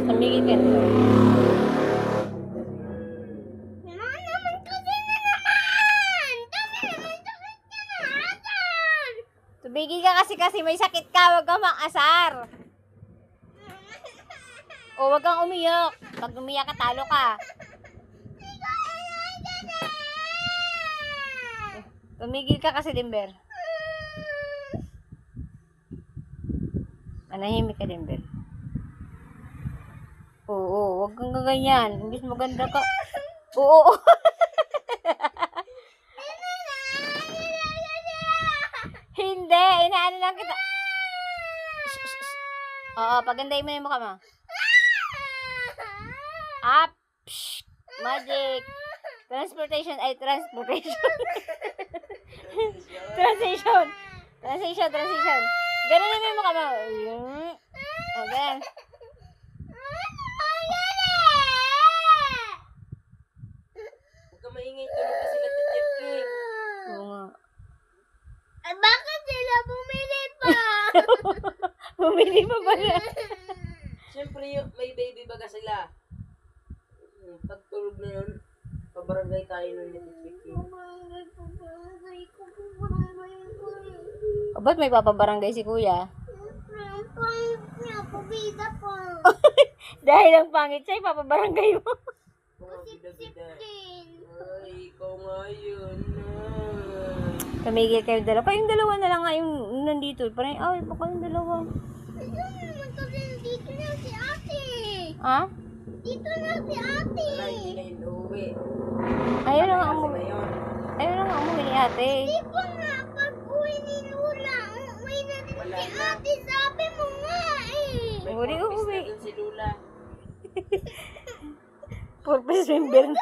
Tumigil ka na. Tumigil ka kasi may sakit ka. Huwag kang mang-asar. O, huwag kang umiyak. Pag umiyak ka, talo ka. Tumigil ka kasi, Dimber. Manahimik ka, Dimber. Oo, huwag kang ganyan. Imbis maganda ka. Oo. Hindi, inaano lang kita. Oo, pagandahin mo yung mukha mo. Up. Psh, magic. Transportation. Transition. Ganun mo yung mukha mo. Okay. Huwag ka maingay, tulog ka sila titipin. Oo nga. Bakit sila bumili pa? Bumili pa pala. Siyempre, may baby baga sila. Pag tulog na yun, pabarangay tayo nun titipin. Ba't may papabarangay si kuya? Pabida pa. Dahil ang pangit siya, ipapabarangay mo. Mga bida-bida. Din. Ay, ikaw nga yun. Tumigil kayong dalawa. Kayong dalawa na lang nga yung nandito. Parang, ay, baka yung dalawa. Ayun naman kasi dito na si ate. Ha? Dito na si ate. Wala, hindi na yun uuwi. Ayaw na nga Kasi umuwi. na yun. Ayaw na nga umuwi ni ate. Di ba nga pag uwi ni Lula, uwi na din Wala si na. ate. Sabi mo nga eh. May Uli, purpose uuwi. na dun si Lula. Purpose member na.